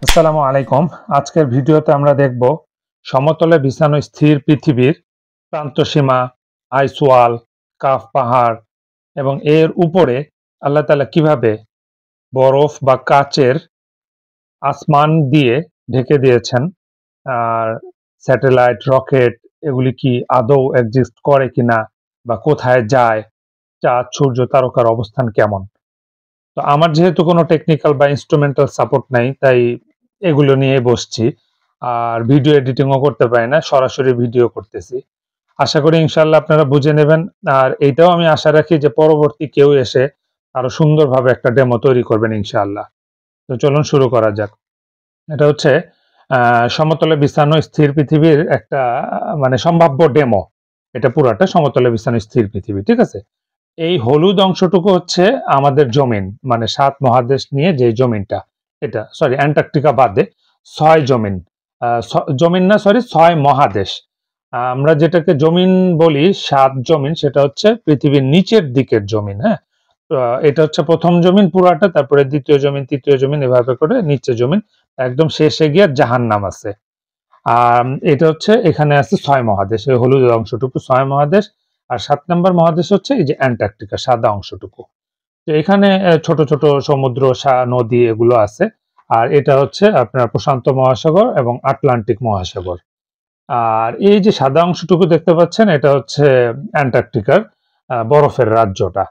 আসসালামু আলাইকুম। আজকের ভিডিওতে আমরা দেখব সমতলে বিছানো স্থির পৃথিবীর প্রান্তসীমা, আইস ওয়াল, কাফ পাহাড় এবং এর উপরে আল্লাহ তাআলা কিভাবে বরফ বা কাচের আসমান দিয়ে ঢেকে দিয়েছেন। আর স্যাটেলাইট, রকেট এগুলি কি আদৌ এক্সিস্ট করে কিনা বা কোথায় যায়, চাঁদ, সূর্য, তারকার অবস্থান কেমন। তো আমার যেহেতু কোনো টেকনিক্যাল বা ইন্সট্রুমেন্টাল সাপোর্ট নাই, তাই এগুলো নিয়ে বসছি। আর ভিডিও এডিটিংও করতে পারি না, সরাসরি ভিডিও করতেছি। আশা করি ইনশাআল্লাহ আপনারা বুঝে নেবেন। আর এইটাও আমি আশা রাখি যে পরবর্তী কেউ এসে আরো সুন্দরভাবে একটা ডেমো তৈরি করবেন ইনশাআল্লাহ। তো চলুন শুরু করা যাক। এটা হচ্ছে সমতলে বিছানো স্থির পৃথিবীর একটা মানে সম্ভাব্য ডেমো। এটা পুরাটা সমতলে বিছানো স্থির পৃথিবী, ঠিক আছে? এই হলুদ অংশটুকু হচ্ছে আমাদের জমিন, মানে ৭ মহাদেশ নিয়ে যে জমিনটা, এটা সরি অ্যান্টার্কটিকা বাদে ৬ জমিন। জমিন না, সরি ৬ মহাদেশ। আমরা যেটাকে জমিন বলি, ৭ জমিন, সেটা হচ্ছে পৃথিবীর নিচের দিকের জমিন, হ্যাঁ? এটা হচ্ছে ১ম জমিন পুরাটা, তারপরে ২য় জমিন, ৩য় জমিন, এভাবে করে নিচে জমিন। একদম শেষে গিয়ে জাহান্নাম আছে। আর এটা হচ্ছে এখানে আছে ৬ মহাদেশ। এই হলুদ অংশটুকু ৬ মহাদেশ। আর ৭ নম্বর মহাদেশ হচ্ছে এই যে অ্যান্টার্কটিকা, সাদা অংশটুকু। তো এখানে ছোট, ছোট সমুদ্র, নদী এগুলো আছে। আর এটা হচ্ছে আপনার প্রশান্ত মহাসাগর এবং আটলান্টিক মহাসাগর। আর এই যে সাদা অংশটুকু দেখতে পাচ্ছেন, এটা হচ্ছে অ্যান্টার্কটিকার বরফের রাজ্যটা।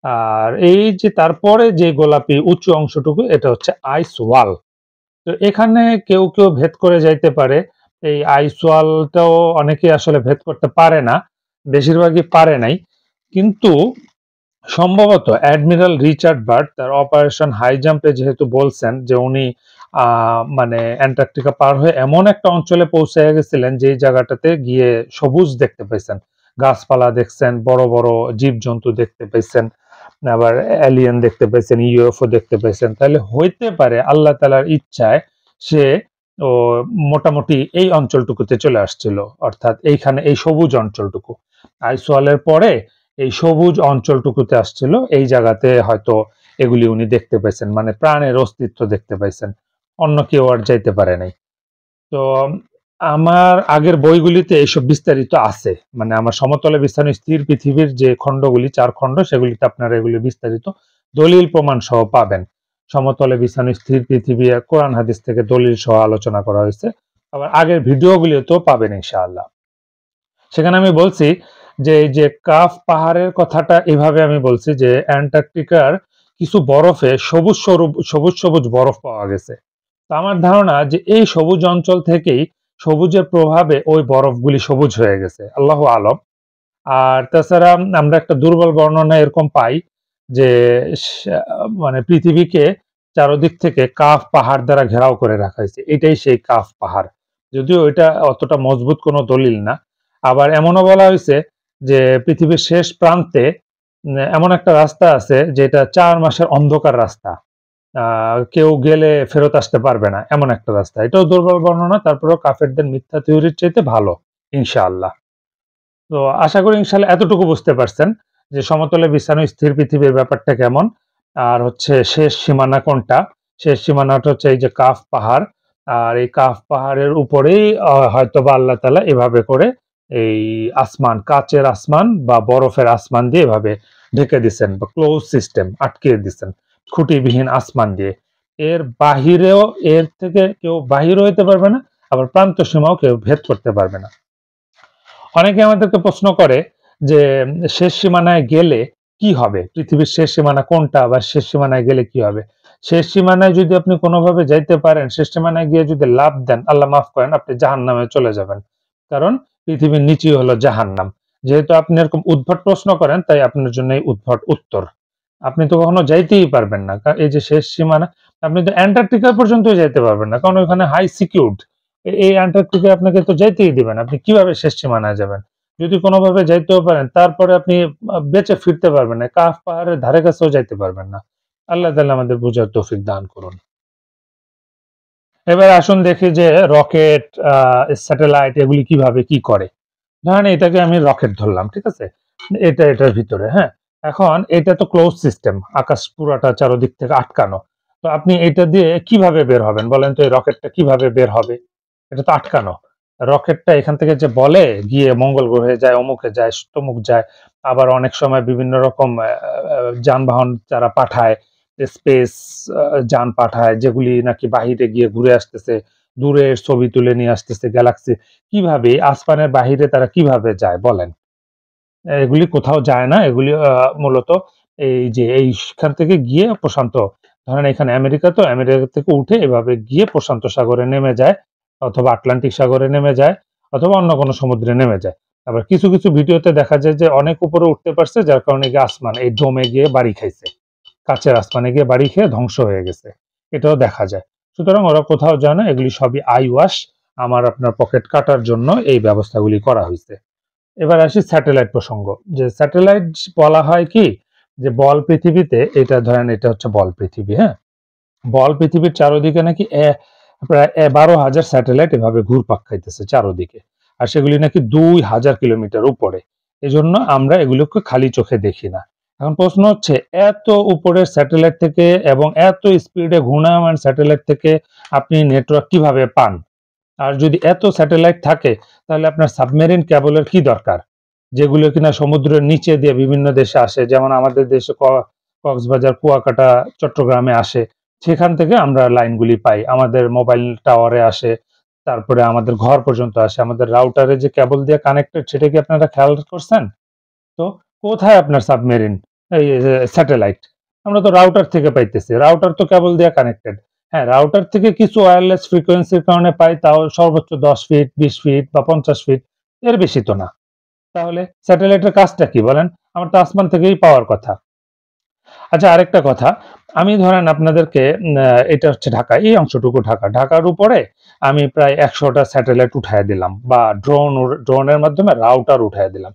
আর এই যে তারপরে যে গোলাপি উঁচু অংশটুকু, এটা হচ্ছে আইস ওয়াল। তো এখানে কেউ, কেউ ভেদ করে যাইতে পারে। এই আইস ওয়ালটাও অনেকেই আসলে ভেদ করতে পারে না। বেশিরভাগই পারে নাই। কিন্তু সম্ভবত অ্যাডমিরাল রিচার্ড বার্ট তার অপারেশন হাই জাম্পে যেহেতু বলছেন যে উনি মানে অ্যান্টার্কটিকা পার হয়ে এমন একটা অঞ্চলে পৌঁছে গেছিলেন যেই জায়গাটাতে গিয়ে সবুজ দেখতে পেয়েছেন। গাছপালা দেখছেন, বড়, বড় জীবজন্তু দেখতে পেয়েছেন, আবার এলিয়েন দেখতে পেয়েছেন, ইউএফও দেখতে পেয়েছেন। তাহলে হইতে পারে আল্লাহ তাআলার ইচ্ছায় সে ও মোটামুটি এই অঞ্চলটুকুতে চলে আসছিল। অর্থাৎ এইখানে এই সবুজ অঞ্চলটুকু। আইসওয়ালের পরে এই সবুজ অঞ্চলটুকুতে আসছিল। এই জায়গাতে হয়তো এগুলি উনি দেখতে পেয়েছেন। মানে প্রাণের অস্তিত্ব দেখতে পাইছেন। অন্য কেউ আর যাইতে পারে নাই। তো আমার আগের বইগুলিতে এইসব বিস্তারিত আছে। মানে আমার সমতলে বিছানো স্থির পৃথিবীর যে খণ্ডগুলি, ৪ খণ্ড, সেগুলিতে আপনারা এগুলি বিস্তারিত দলিল প্রমাণ সহ পাবেন। সমতলে বিছানো স্থির পৃথিবী কোরআন হাদিস থেকে দলিল সহ আলোচনা করা হয়েছে। আবার আগের ভিডিওগুলিতেও পাবেন ইনশাআল্লাহ। সেখানে আমি বলছি যে এই যে কাফ পাহাড়ের কথাটা এভাবে আমি বলছি যে অ্যান্টার্কটিকার কিছু বরফে সবুজ সবুজ বরফ পাওয়া গেছে। তো আমার ধারণা যে এই সবুজ অঞ্চল থেকেই সবুজের প্রভাবে ওই বরফগুলি সবুজ হয়ে গেছে, আল্লাহু আলম। আর তাছাড়া আমরা একটা দুর্বল বর্ণনা এরকম পাই যে মানে পৃথিবীকে চারদিক থেকে কাফ পাহাড় দ্বারা ঘেরাও করে রাখা হয়েছে, এটাই সেই কাফ পাহাড়। যদিও এটা অতটা মজবুত কোনো দলিল না। আবার এমনও বলা হয়েছে যে পৃথিবীর শেষ প্রান্তে এমন একটা রাস্তা আছে যেটা ৪ মাসের অন্ধকার রাস্তা। কেউ গেলে ফেরত আসতে পারবে না, এমন একটা রাস্তা। এটাও দুর্বল বর্ণনা, তারপরেও কাফেরদের মিথ্যা থিওরির চাইতে ভালো ইনশাআল্লাহ। তো আশা করি ইনশাআল্লাহ এতটুকু বুঝতে পারছেন যে সমতলে বিছানো স্থির পৃথিবীর ব্যাপারটা কেমন। আর হচ্ছে শেষ সীমানা কোনটা? শেষ সীমানাটা হচ্ছে এই যে কাফ পাহাড়। আর এই কাফ পাহাড়ের উপরেই হয়তোবা আল্লাহ তাআলা এভাবে করে এই আসমান, কাচের আসমান বা বরফের আসমান দিয়ে এভাবে ঢেকে দিছেন বা ক্লোজ সিস্টেম আটকিয়ে দিছেন খুঁটিবিহীন আসমান দিয়ে। এর বাহিরেও, এর থেকে কেউ বাহিরও হইতে পারবে না, আবার প্রান্ত সীমাও কেউ ভেদ করতে পারবে না। অনেকে আমাদেরকে প্রশ্ন করে যে শেষ সীমানায় গেলে কি হবে? পৃথিবীর শেষ সীমানা কোনটা বা শেষ সীমানায় গেলে কি হবে? শেষ সীমানায় যদি আপনি কোনোভাবে যাইতে পারেন, শেষ সীমানায় গিয়ে যদি লাফ দেন, আল্লাহ মাফ করেন, আপনি জাহান্নামে চলে যাবেন। কারণ পৃথিবীর নিচেই হলো জাহান্নাম। যেহেতু আপনি এরকম উদ্ভট প্রশ্ন করেন, তাই আপনার জন্য এই উদ্ভট উত্তর। আপনি তো কখনো যাইতেই পারবেন না। এই যে শেষ সীমানা, আপনি তো অ্যান্টার্কটিকা পর্যন্তই যাইতে পারবেন না। কারণ ওখানে হাই সিকিউরড। এই অ্যান্টার্কটিকায় আপনাকে তো যাইতেই দিবে না। আপনি কিভাবে শেষ সীমানায় যাবেন? যদি কোনোভাবে যাইতেও পারেন, তারপরে আপনি বেঁচে ফিরতে পারবেন না। কাফ পাহাড়ের ধারে কাছেও যাইতে পারবেন না। আল্লাহ তাআলা আমাদের বুঝার তৌফিক দান করুন। এবার আসুন দেখি যে রকেট, স্যাটেলাইট এগুলি কিভাবে কি করে। ধরেন এটাকে আমি রকেট ধরলাম, ঠিক আছে? এটার ভিতরে, হ্যাঁ? এখন এটা তো ক্লোজ সিস্টেম। আকাশ পুরাটা চারদিক থেকে আটকানো। তো আপনি এটা দিয়ে কিভাবে বের হবেন বলেন তো? এই রকেটটা কিভাবে বের হবে? এটা তো আটকানো। রকেটটা এখান থেকে যে বলে গিয়ে মঙ্গল গ্রহে যায়, অমুকে যায়, তমুক যায়। আবার অনেক সময় বিভিন্ন রকম যানবাহন তারা পাঠায়, স্পেস যান পাঠায় যেগুলি নাকি বাহিরে গিয়ে ঘুরে আসতেছে, দূরের ছবি তুলে নিয়ে আসতেছে গ্যালাক্সি। কিভাবে আসমানের বাহিরে তারা কিভাবে যায় বলেন? এগুলি কোথাও যায় না। এগুলি মূলত এই যে এইখান থেকে গিয়ে প্রশান্ত, ধরেন এখানে আমেরিকা, তো আমেরিকা থেকে উঠে এভাবে গিয়ে প্রশান্ত সাগরে নেমে যায়, অথবা আটলান্টিক সাগরে নেমে যায়, অথবা অন্য কোনো সমুদ্রে নেমে যায়। আবার কিছু, কিছু ভিডিওতে দেখা যায় যে অনেক উপরে উঠতে পারছে, যার কারণে গিয়ে আসমান এই ডোমে গিয়ে বাড়ি খাইছে। কাছের আসমানে গিয়ে বাড়ি খেয়ে ধ্বংস হয়ে গেছে। এটাও দেখা যায়। সুতরাং ওরা কোথাও যায় না। এগুলি সবই আই ওয়াশ। আমার আপনার পকেট কাটার জন্য এই ব্যবস্থাগুলি করা হইছে। এবার আসি স্যাটেলাইট প্রসঙ্গ। যে স্যাটেলাইট বলা হয় কি? যে বল পৃথিবীতে, এটা ধরেন এটা হচ্ছে বল পৃথিবী, হ্যাঁ? বল পৃথিবীর চারদিকে নাকি প্রায় ১২,০০০ স্যাটেলাইট এভাবে ঘুরপাক খাইতেছে চারদিকে। আর সেগুলি নাকি ২,০০০ কিলোমিটার উপরে। এজন্য আমরা এগুলোকে খালি চোখে দেখি না। এখন প্রশ্ন হচ্ছে, এত উপরের স্যাটেলাইট থেকে এবং এত স্পিডে ঘূর্ণায়মান স্যাটেলাইট থেকে আপনি নেটওয়ার্ক কিভাবে পান? আর যদি এত স্যাটেলাইট থাকে, তাহলে আপনার সাবমেরিন কেবলের কি দরকার? যেগুলো কিনা সমুদ্রের নিচে দিয়ে বিভিন্ন দেশে আসে, যেমন আমাদের দেশে কক্সবাজার, কুয়াকাটা, চট্টগ্রামে আসে। সেখান থেকে আমরা লাইনগুলি পাই। আমাদের মোবাইল টাওয়ারে আসে, তারপরে আমাদের ঘর পর্যন্ত আসে। আমাদের রাউটারে যে কেবল দিয়ে কানেক্টেড, সেটা কি আপনারা খেয়াল করছেন? তো কোথায় আপনার সাবমেরিন এই স্যাটেলাইট? আমরা তো রাউটার থেকে পাইতেছি। রাউটার তো কেবল দিয়ে কানেক্টেড। হ্যাঁ, রাউটার থেকে কিছু ওয়্যারলেস ফ্রিকোয়েন্সির কারণে পাই, তাও সর্বোচ্চ ১০ ফিট, ২০ ফিট বা ৫০ ফিট, এর বেশি তো না। তাহলে স্যাটেলাইটের কাজটা কি বলেন? আমার তো আসমান থেকেই পাওয়ার কথা। আচ্ছা, আরেকটা কথা, আমি ধরেন আপনাদেরকে এটা হচ্ছে ঢাকা, এই অংশটুকু ঢাকা। ঢাকার উপরে আমি প্রায় ১০০ টা স্যাটেলাইট উঠাইয়া দিলাম, বা ড্রোনের মাধ্যমে রাউটার উঠাইয়া দিলাম।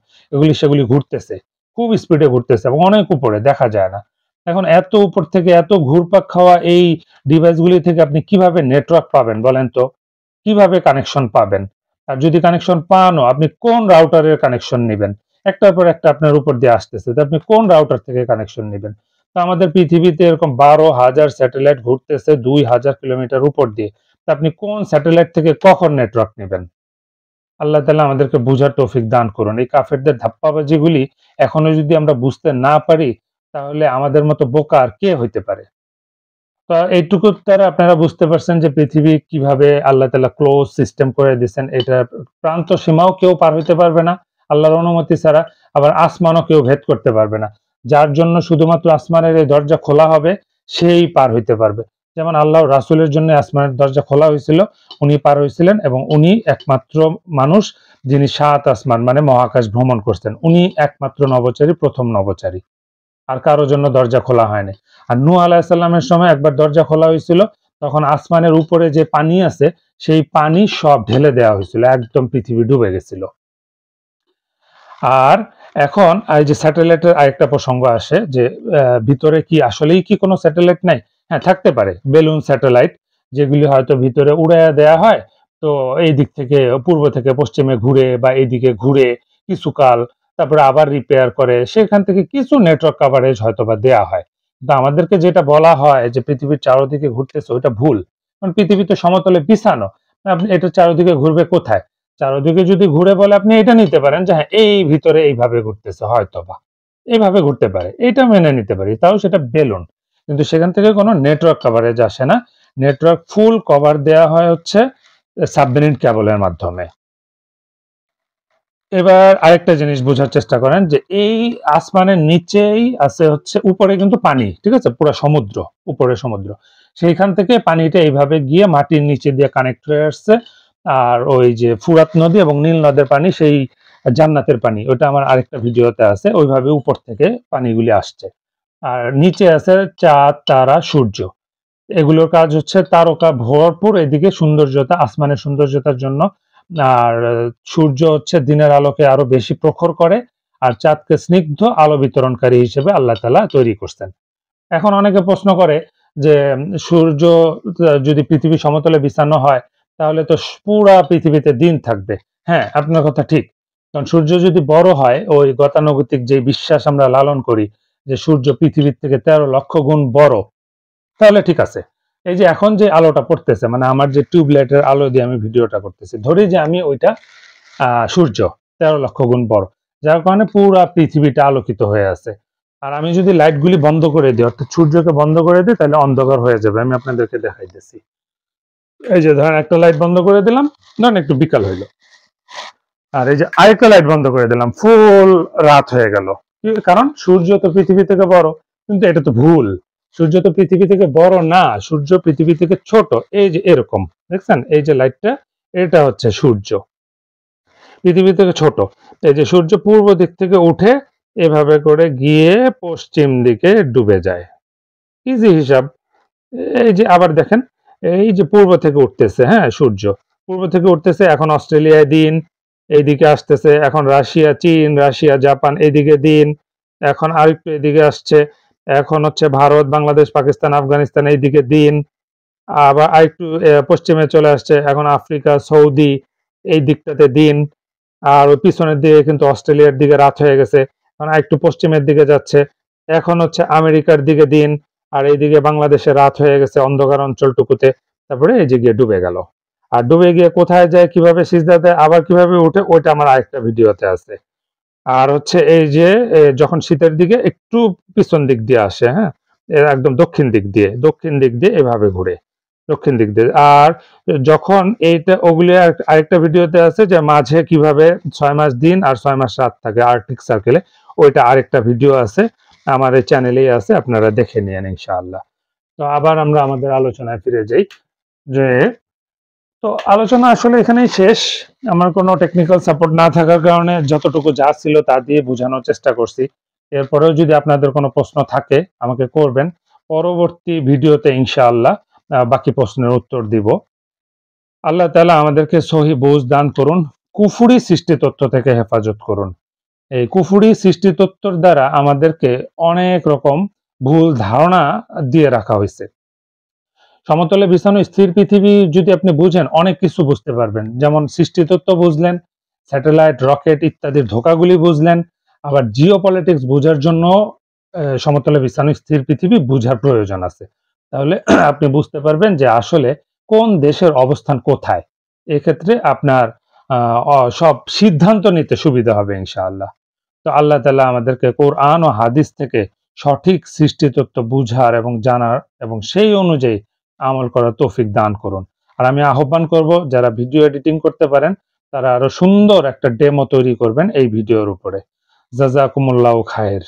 সেগুলি ঘুরতেছে। খুব স্পিডে ঘুরতেছে এবং অনেক উপরে, দেখা যায় না। এখন এত উপর থেকে এত ঘুরপাক খাওয়া এই ডিভাইসগুলি থেকে আপনি কিভাবে নেটওয়ার্ক পাবেন বলেন তো? কিভাবে কানেকশন পাবেন? আর যদি কানেকশন পানও, আপনি কোন রাউটারের কানেকশন নিবেন? একটার পর একটা আপনার উপর দিয়ে আসতেছে। তো আপনি কোন রাউটার থেকে কানেকশন নিবেন? তো আমাদের পৃথিবীতে এরকম ১২,০০০ স্যাটেলাইট ঘুরতেছে ২,০০০ কিলোমিটার উপর দিয়ে। তো আপনি কোন স্যাটেলাইট থেকে কখন নেটওয়ার্ক নিবেন? আল্লাহ তাআলা আমাদেরকে বুঝার তৌফিক দান করুন। এই কাফেরদের ধাপ্পাবাজিগুলি এখনো যদি আমরা বুঝতে না পারি, তাহলে আমাদের মতো বোকা আর কে হইতে পারে? তো এইটুকু দ্বারা আপনারা বুঝতে পারছেন যে পৃথিবী কিভাবে আল্লাহ তাআলা ক্লোজ সিস্টেম করে দিয়েছেন। এটার প্রান্ত সীমাও কেউ পার হইতে পারবে না আল্লাহর অনুমতি ছাড়া। আবার আসমানও কেউ ভেদ করতে পারবে না। যার জন্য শুধুমাত্র আসমানের এই দরজা খোলা হবে, সেই পার হইতে পারবে। যেমন আল্লাহর রাসূলের জন্য আসমানের দরজা খোলা হয়েছিল, উনি পার হইছিলেন, এবং উনি একমাত্র মানুষ যিনি ৭ আসমান মানে মহাকাশ ভ্রমণ করছেন। উনি একমাত্র নভোচারী, প্রথম নভোচারী। আর কারো জন্য দরজা খোলা হয়নি। আর নূহ আলাইহিস সালামের সময় একবার দরজা খোলা হয়েছিল, তখন আসমানের উপরে যে পানি আছে, সেই পানি সব ঢেলে দেওয়া হয়েছিল। একদম পৃথিবী ডুবে গেছিল। আর এখন এই যে স্যাটেলাইটের আরেকটা প্রসঙ্গ আসে যে ভিতরে কি আসলেই কি কোনো স্যাটেলাইট নাই? হ্যাঁ, থাকতে পারে। বেলুন স্যাটেলাইট, যেগুলি হয়তো ভিতরে উড়াইয়া দেয়া হয়। তো এই দিক থেকে পূর্ব থেকে পশ্চিমে ঘুরে বা এইদিকে ঘুরে কিছুকাল, তারপরে আবার রিপেয়ার করে। সেখান থেকে কিছু নেটওয়ার্ক কভারেজ হয়তোবা দেয়া হয়। কিন্তু আমাদেরকে যেটা বলা হয় যে পৃথিবীর চারদিকে ঘুরতেছে, ওইটা ভুল। কারণ পৃথিবী তো সমতলে বিছানো। আপনি এটার চারদিকে ঘুরবে কোথায়? চারদিকে যদি ঘুরে বলে, আপনি এটা নিতে পারেন যে হ্যাঁ, এই ভিতরে এইভাবে ঘুরতেছে হয়তোবা। এইভাবে ঘুরতে পারে। এটা মেনে নিতে পারি। তাও সেটা বেলুন। কিন্তু সেখান থেকে কোনো নেটওয়ার্ক কভারেজ আসে না। নেটওয়ার্ক ফুল কভার দেয়া হয় হচ্ছে সাবমেরিন কেবলের মাধ্যমে। এবার আরেকটা জিনিস বোঝার চেষ্টা করেন যে এই আসমানের নিচেই আছে হচ্ছে, উপরে কিন্তু পানি, ঠিক আছে? পুরা সমুদ্র, উপরে সমুদ্র। সেইখান থেকে পানিটা এইভাবে গিয়ে মাটির নিচে দিয়ে কানেক্ট হয়ে আসছে। আর ওই যে ফুরাত নদী এবং নীল নদের পানি, সেই জান্নাতের পানি, ওটা আমার আরেকটা ভিডিওতে আছে। ওইভাবে উপর থেকে পানিগুলি আসছে। আর নিচে আছে চাঁদ, তারা, সূর্য। এগুলোর কাজ হচ্ছে তারকা ভরপুর এদিকে সৌন্দর্যতা, আসমানের সৌন্দর্যতার জন্য। আর সূর্য হচ্ছে দিনের আলোকে আরো বেশি প্রখর করে। আর চাঁদকে স্নিগ্ধ আলো বিতরণকারী হিসেবে আল্লাহ তাআলা তৈরি করছেন। এখন অনেকে প্রশ্ন করে যে সূর্য যদি পৃথিবী সমতলে বিছানো হয়, তাহলে তো পুরা পৃথিবীতে দিন থাকবে। হ্যাঁ, আপনার কথা ঠিক। কারণ সূর্য যদি বড় হয়, ওই গতানুগতিক যে বিশ্বাস আমরা লালন করি যে সূর্য পৃথিবীর থেকে ১৩ লক্ষ গুণ বড়, তাহলে ঠিক আছে। এই যে এখন যে আলোটা পড়তেছে, মানে আমার যে টিউবলাইটের আলো দিয়ে আমি ভিডিওটা করতেছি, ধরি যে আমি ওইটা সূর্য 13 লক্ষ গুণ বড়, যার কারণে পুরা পৃথিবীটা আলোকিত হয়ে আছে। আর আমি যদি লাইটগুলি বন্ধ করে দিই, অর্থাৎ সূর্যকে বন্ধ করে দিই, তাহলে অন্ধকার হয়ে যাবে। আমি আপনাদেরকে দেখাইতেছি। এই যে ধরেন একটা লাইট বন্ধ করে দিলাম, ধরেন একটু বিকাল হইলো, আর এই যে আরেকটা লাইট বন্ধ করে দিলাম, ফুল রাত হয়ে গেল। কারণ সূর্য তো পৃথিবী থেকে বড়, কিন্তু এটা তো ভুল। সূর্য তো পৃথিবী থেকে বড় না, সূর্য পৃথিবী থেকে ছোট। এই যে এরকম দেখছেন, এই যে লাইটটা, এটা হচ্ছে সূর্য, পৃথিবী থেকে ছোট। এই যে সূর্য পূর্ব দিক থেকে উঠে এভাবে করে গিয়ে পশ্চিম দিকে ডুবে যায়। ইজি হিসাব। এই যে আবার দেখেন, এই যে পূর্ব থেকে উঠতেছে, হ্যাঁ সূর্য পূর্ব থেকে উঠতেছে, এখন অস্ট্রেলিয়ায় দিন, এইদিকে আসতেছে, এখন রাশিয়া, চীন, রাশিয়া, জাপান এইদিকে দিন, এখন আরেকটু এদিকে আসছে, এখন হচ্ছে ভারত, বাংলাদেশ, পাকিস্তান, আফগানিস্তান এইদিকে দিন, আবার আরেকটু পশ্চিমে চলে আসছে, এখন আফ্রিকা, সৌদি এই দিকটাতে দিন, আর ওই পিছনের দিকে কিন্তু অস্ট্রেলিয়ার দিকে রাত হয়ে গেছে, এখন আরেকটু পশ্চিমের দিকে যাচ্ছে, এখন হচ্ছে আমেরিকার দিকে দিন, আর এইদিকে বাংলাদেশে রাত হয়ে গেছে অন্ধকার অঞ্চলটুকুতে। তারপরে এই যে গিয়ে ডুবে গেল। আর ডুবে গিয়ে কোথায় যায়, কিভাবে সিজদা দেয়, আবার কিভাবে উঠে, ওইটা আমার আরেকটা ভিডিওতে আছে। আর হচ্ছে এই যে যখন শীতের দিকে একটু পিছন দিক দিয়ে আসে, হ্যাঁ এর একদম দক্ষিণ দিক দিয়ে এভাবে ঘুরে, দক্ষিণ দিক দিয়ে। আর যখন এইটা, ওগুলি আরেকটা ভিডিওতে আছে যে মাঝে কিভাবে 6 মাস দিন আর 6 মাস রাত থাকে আর্কটিক সার্কেলে, ওইটা আরেকটা ভিডিও আছে আমার এই চ্যানেলেই আছে, আপনারা দেখে নিন ইনশাআল্লাহ। তো আবার আমরা আমাদের আলোচনায় ফিরে যাই। যে তো আলোচনা আসলে এখানেই শেষ। আমার কোনো টেকনিক্যাল সাপোর্ট না থাকার কারণে যতটুকু যা ছিল তা দিয়ে বোঝানোর চেষ্টা করছি। এরপরেও যদি আপনাদের কোনো প্রশ্ন থাকে আমাকে করবেন। পরবর্তী ভিডিওতে ইনশাআল্লাহ বাকি প্রশ্নের উত্তর দিব। আল্লাহ তাআলা আমাদেরকে সহি বুঝ দান করুন, কুফরি সৃষ্টিতত্ত্ব থেকে হেফাজত করুন। এই কুফরি সৃষ্টিতত্ত্বর দ্বারা আমাদেরকে অনেক রকম ভুল ধারণা দিয়ে রাখা হয়েছে। সমতলে বিছানো স্থির পৃথিবী যদি আপনি বুঝেন, অনেক কিছু বুঝতে পারবেন। যেমন সৃষ্টিতত্ত্ব বুঝলেন, স্যাটেলাইট, রকেট ইত্যাদির ধোঁকাগুলি বুঝলেন। আবার জিওপলিটিক্স বোঝার জন্য সমতলে বিছানো স্থির পৃথিবী বুঝার প্রয়োজন আছে। তাহলে আপনি বুঝতে পারবেন যে আসলে কোন দেশের অবস্থান কোথায়। এক্ষেত্রে আপনার সব সিদ্ধান্ত নিতে সুবিধা হবে ইনশাআল্লাহ। তো আল্লাহ তাআলা আমাদেরকে কোরআন ও হাদিস থেকে সঠিক সৃষ্টিতত্ত্ব বুঝার এবং জানার এবং সেই অনুযায়ী আমল করার তৌফিক দান করুন। আর আমি আহ্বান করব, যারা ভিডিও এডিটিং করতে পারেন তারা আরো সুন্দর একটা ডেমো তৈরি করবেন এই ভিডিওর উপরে। জাযাকুমুল্লাহু খায়ের।